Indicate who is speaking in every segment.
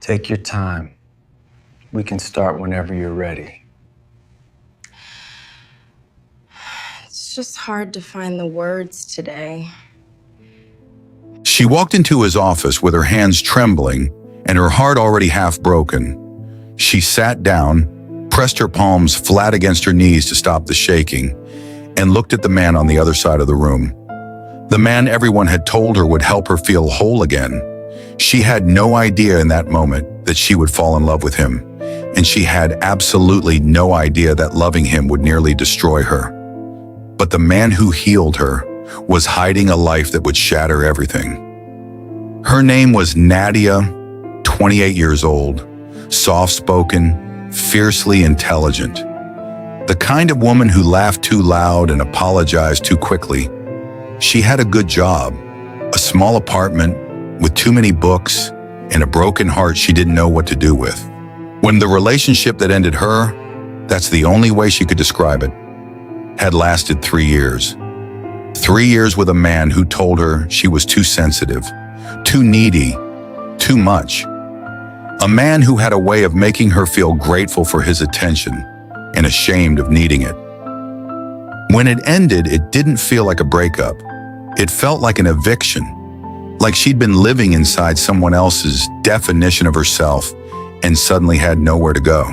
Speaker 1: Take your time. We can start whenever you're ready.
Speaker 2: It's just hard to find the words today.
Speaker 3: She walked into his office with her hands trembling and her heart already half broken. She sat down, pressed her palms flat against her knees to stop the shaking, and looked at the man on the other side of the room. The man everyone had told her would help her feel whole again. She had no idea in that moment that she would fall in love with him, and she had absolutely no idea that loving him would nearly destroy her. But the man who healed her was hiding a life that would shatter everything. Her name was Nadia, 28 years old, soft-spoken, fiercely intelligent. The kind of woman who laughed too loud and apologized too quickly. She had a good job, a small apartment with too many books, and a broken heart she didn't know what to do with. When the relationship that ended her, that's the only way she could describe it, had lasted 3 years. 3 years with a man who told her she was too sensitive, too needy, too much. A man who had a way of making her feel grateful for his attention and ashamed of needing it. When it ended, it didn't feel like a breakup. It felt like an eviction, like she'd been living inside someone else's definition of herself and suddenly had nowhere to go.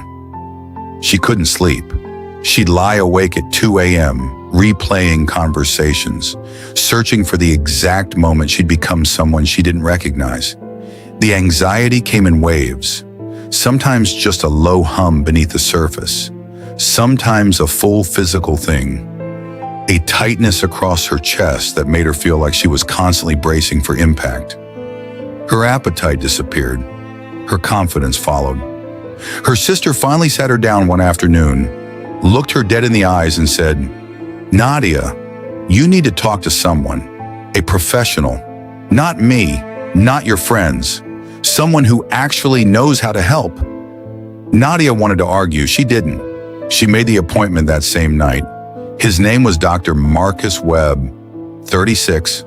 Speaker 3: She couldn't sleep. She'd lie awake at 2 a.m., replaying conversations, searching for the exact moment she'd become someone she didn't recognize. The anxiety came in waves, sometimes just a low hum beneath the surface, sometimes a full physical thing, a tightness across her chest that made her feel like she was constantly bracing for impact. Her appetite disappeared. Her confidence followed. Her sister finally sat her down one afternoon, looked her dead in the eyes and said, "Nadia, you need to talk to someone, a professional, not me, not your friends, someone who actually knows how to help." Nadia wanted to argue. She didn't. She made the appointment that same night. His name was Dr. Marcus Webb, 36,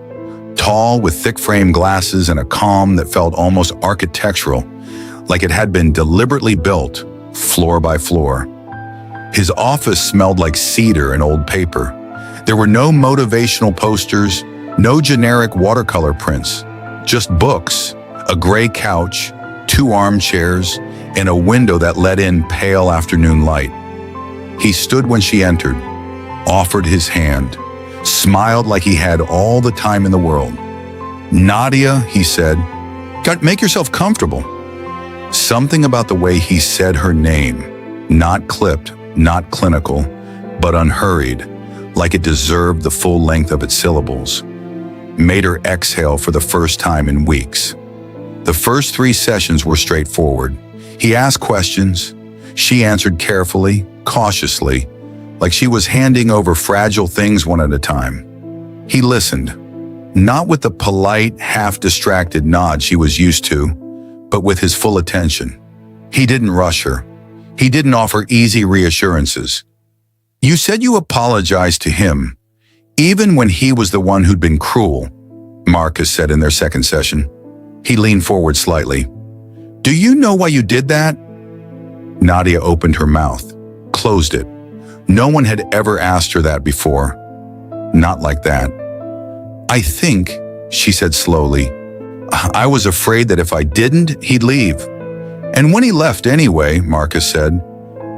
Speaker 3: tall with thick frame glasses and a calm that felt almost architectural, like it had been deliberately built, floor by floor. His office smelled like cedar and old paper. There were no motivational posters, no generic watercolor prints, just books, a gray couch, 2 armchairs, and a window that let in pale afternoon light. He stood when she entered, offered his hand, smiled like he had all the time in the world. "Nadia," he said, "make yourself comfortable." Something about the way he said her name, not clipped, not clinical, but unhurried, like it deserved the full length of its syllables, made her exhale for the first time in weeks. The first 3 sessions were straightforward. He asked questions. She answered carefully, cautiously, like she was handing over fragile things one at a time. He listened, not with the polite, half-distracted nod she was used to, but with his full attention. He didn't rush her. He didn't offer easy reassurances. "You said you apologized to him, even when he was the one who'd been cruel," Marcus said in their second session. He leaned forward slightly. "Do you know why you did that?" Nadia opened her mouth, closed it. No one had ever asked her that before. Not like that. "I think," she said slowly, "I was afraid that if I didn't, he'd leave. And when he left anyway," Marcus said,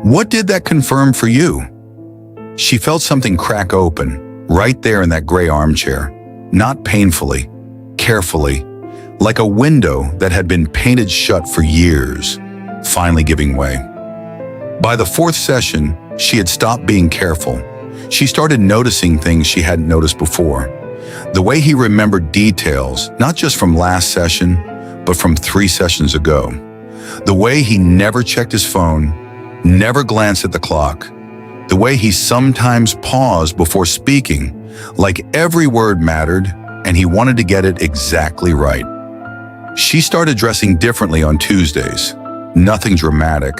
Speaker 3: "what did that confirm for you?" She felt something crack open, right there in that gray armchair, not painfully, carefully, like a window that had been painted shut for years, finally giving way. By the 4th session, she had stopped being careful. She started noticing things she hadn't noticed before. The way he remembered details, not just from last session, but from 3 sessions ago. The way he never checked his phone, never glanced at the clock. The way he sometimes paused before speaking, like every word mattered, and he wanted to get it exactly right. She started dressing differently on Tuesdays. Nothing dramatic.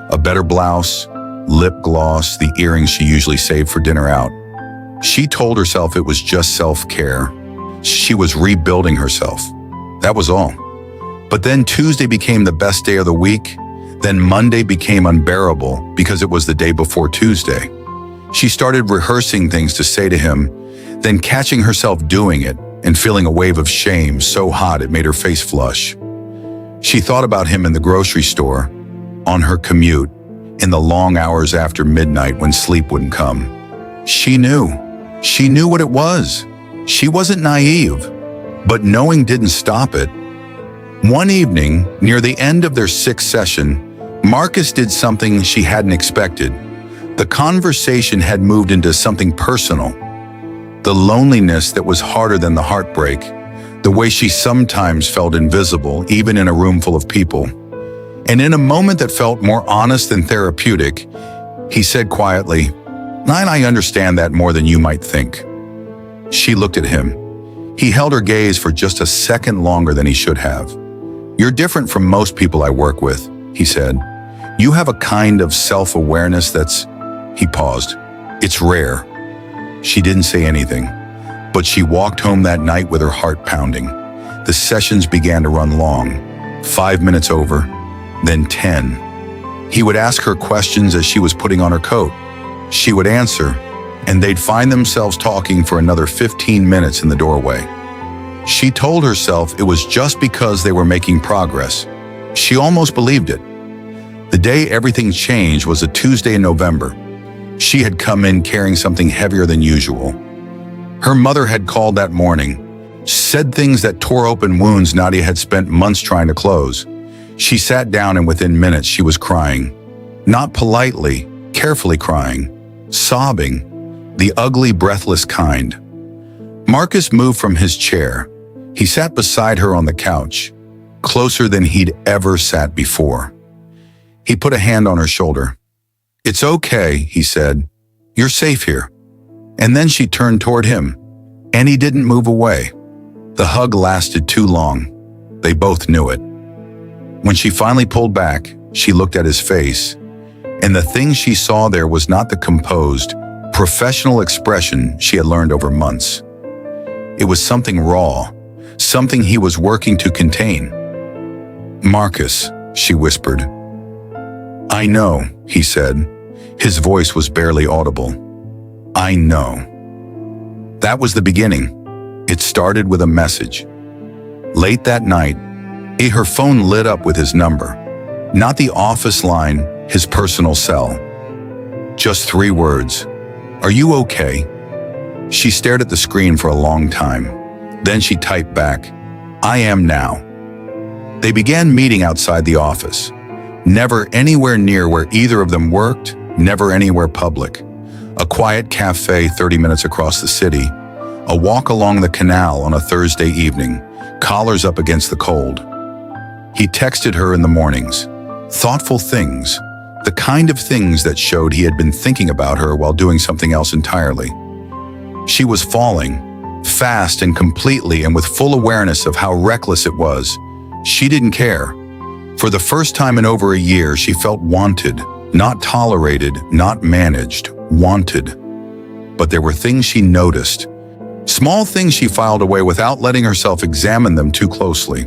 Speaker 3: A better blouse, lip gloss, the earrings she usually saved for dinner out. She told herself it was just self-care. She was rebuilding herself. That was all. But then Tuesday became the best day of the week. Then Monday became unbearable because it was the day before Tuesday. She started rehearsing things to say to him, then catching herself doing it and feeling a wave of shame so hot it made her face flush. She thought about him in the grocery store, on her commute, in the long hours after midnight when sleep wouldn't come. She knew what it was. She wasn't naive, but knowing didn't stop it. One evening, near the end of their 6th session, Marcus did something she hadn't expected. The conversation had moved into something personal. The loneliness that was harder than the heartbreak, the way she sometimes felt invisible, even in a room full of people. And in a moment that felt more honest than therapeutic, he said quietly, I understand that more than you might think." She looked at him. He held her gaze for just a second longer than he should have. "You're different from most people I work with," he said. "You have a kind of self-awareness that's—" He paused. "It's rare." She didn't say anything, but she walked home that night with her heart pounding. The sessions began to run long, 5 minutes over, then 10. He would ask her questions as she was putting on her coat. She would answer, and they'd find themselves talking for another 15 minutes in the doorway. She told herself it was just because they were making progress. She almost believed it. The day everything changed was a Tuesday in November. She had come in carrying something heavier than usual. Her mother had called that morning, said things that tore open wounds Nadia had spent months trying to close. She sat down and within minutes she was crying. Not politely, carefully crying, sobbing, the ugly, breathless kind. Marcus moved from his chair. He sat beside her on the couch, closer than he'd ever sat before. He put a hand on her shoulder. "It's okay," he said. "You're safe here." And then she turned toward him, and he didn't move away. The hug lasted too long. They both knew it. When she finally pulled back, she looked at his face, and the thing she saw there was not the composed, professional expression she had learned over months. It was something raw, something he was working to contain. "Marcus," she whispered. "I know," he said. His voice was barely audible. "I know." That was the beginning. It started with a message. Late that night, her phone lit up with his number. Not the office line, his personal cell. Just 3 words. "Are you okay?" She stared at the screen for a long time. Then she typed back, "I am now." They began meeting outside the office. Never anywhere near where either of them worked, never anywhere public. A quiet cafe 30 minutes across the city. A walk along the canal on a Thursday evening, collars up against the cold. He texted her in the mornings. Thoughtful things, the kind of things that showed he had been thinking about her while doing something else entirely. She was falling, fast and completely, and with full awareness of how reckless it was. She didn't care. For the first time in over a year, she felt wanted, not tolerated, not managed, wanted. But there were things she noticed. Small things she filed away without letting herself examine them too closely.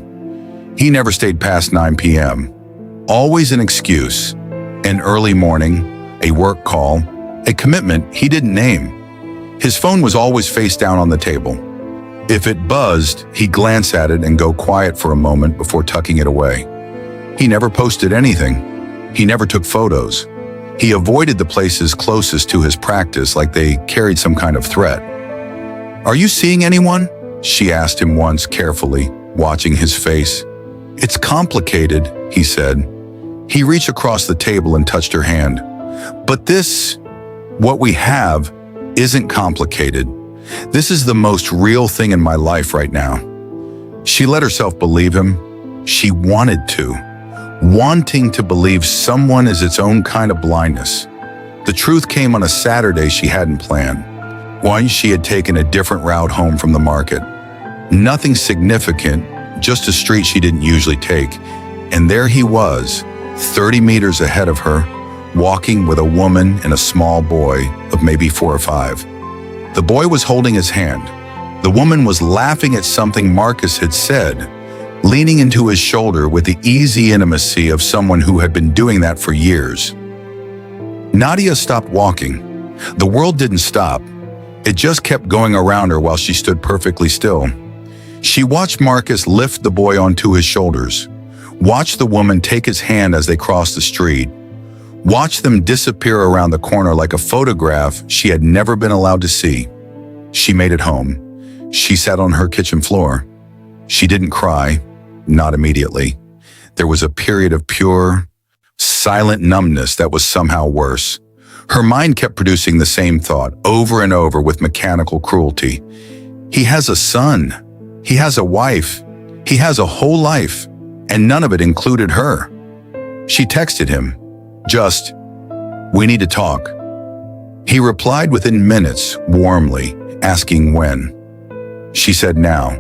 Speaker 3: He never stayed past 9 p.m. Always an excuse. An early morning, a work call, a commitment he didn't name. His phone was always face down on the table. If it buzzed, he'd glance at it and go quiet for a moment before tucking it away. He never posted anything. He never took photos. He avoided the places closest to his practice like they carried some kind of threat. "Are you seeing anyone?" she asked him once carefully, watching his face. "It's complicated," he said. He reached across the table and touched her hand. "But this, what we have, isn't complicated. This is the most real thing in my life right now." She let herself believe him. She wanted to. Wanting to believe someone is its own kind of blindness. The truth came on a Saturday she hadn't planned. Once she had taken a different route home from the market. Nothing significant, just a street she didn't usually take. And there he was, 30 meters ahead of her, walking with a woman and a small boy of maybe 4 or 5. The boy was holding his hand. The woman was laughing at something Marcus had said, leaning into his shoulder with the easy intimacy of someone who had been doing that for years. Nadia stopped walking. The world didn't stop. It just kept going around her while she stood perfectly still. She watched Marcus lift the boy onto his shoulders, watched the woman take his hand as they crossed the street, watched them disappear around the corner like a photograph she had never been allowed to see. She made it home. She sat on her kitchen floor. She didn't cry, not immediately. There was a period of pure, silent numbness that was somehow worse. Her mind kept producing the same thought over and over with mechanical cruelty. He has a son. He has a wife. He has a whole life, and none of it included her. She texted him, just, "We need to talk." He replied within minutes, warmly, asking when. She said now.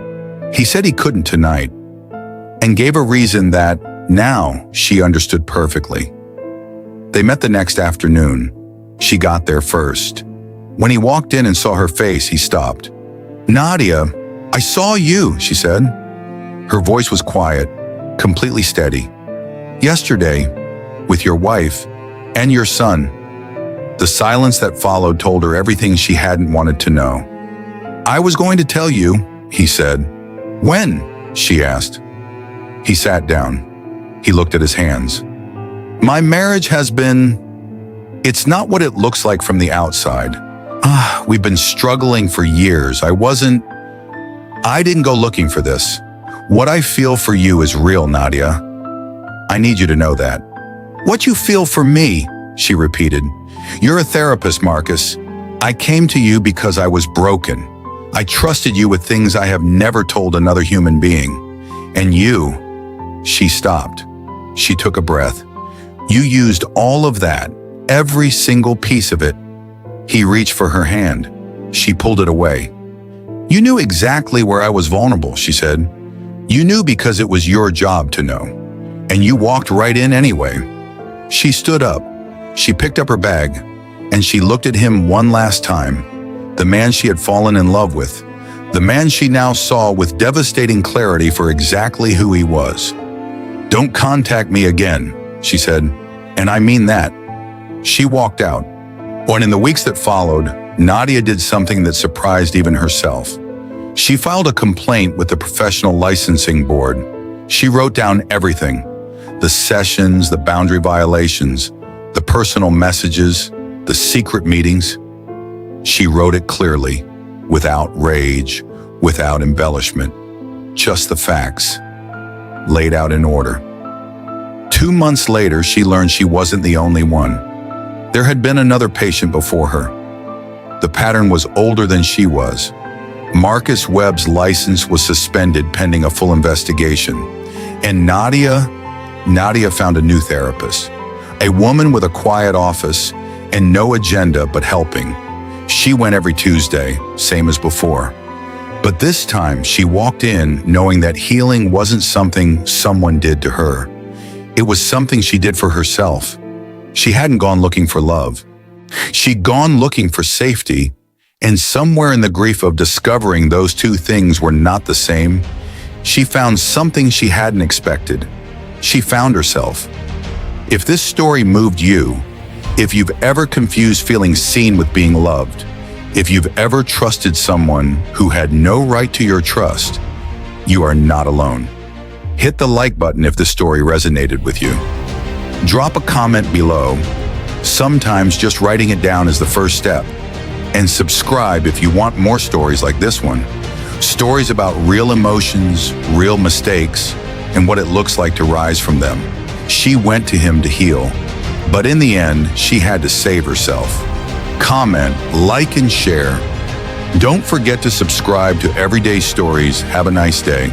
Speaker 3: He said he couldn't tonight, and gave a reason that, now, she understood perfectly. They met the next afternoon. She got there first. When he walked in and saw her face, he stopped. "Nadia, I saw you," she said. Her voice was quiet, completely steady. "Yesterday, with your wife and your son." The silence that followed told her everything she hadn't wanted to know. "I was going to tell you," he said. "When?" she asked. He sat down. He looked at his hands. "My marriage has been... It's not what it looks like from the outside. We've been struggling for years. I didn't go looking for this. What I feel for you is real, Nadia. I need you to know that." "What you feel for me," she repeated. "You're a therapist, Marcus. I came to you because I was broken. I trusted you with things I have never told another human being. And you..." She stopped. She took a breath. "You used all of that, every single piece of it." He reached for her hand. She pulled it away. "You knew exactly where I was vulnerable," she said. "You knew because it was your job to know. And you walked right in anyway." She stood up. She picked up her bag, and she looked at him one last time. The man she had fallen in love with. The man she now saw with devastating clarity for exactly who he was. "Don't contact me again," she said. "And I mean that." She walked out. When in the weeks that followed, Nadia did something that surprised even herself. She filed a complaint with the Professional Licensing Board. She wrote down everything. The sessions, the boundary violations, the personal messages, the secret meetings. She wrote it clearly, without rage, without embellishment. Just the facts, laid out in order. 2 months later, she learned she wasn't the only one. There had been another patient before her. The pattern was older than she was. Marcus Webb's license was suspended pending a full investigation. And Nadia found a new therapist. A woman with a quiet office and no agenda but helping. She went every Tuesday, same as before. But this time, she walked in knowing that healing wasn't something someone did to her. It was something she did for herself. She hadn't gone looking for love. She'd gone looking for safety, and somewhere in the grief of discovering those two things were not the same, she found something she hadn't expected. She found herself. If this story moved you, if you've ever confused feeling seen with being loved, if you've ever trusted someone who had no right to your trust, you are not alone. Hit the like button if the story resonated with you. Drop a comment below. Sometimes just writing it down is the first step. And subscribe if you want more stories like this one. Stories about real emotions, real mistakes, and what it looks like to rise from them. She went to him to heal, but in the end, she had to save herself. Comment, like, and share. Don't forget to subscribe to Everyday Stories. Have a nice day.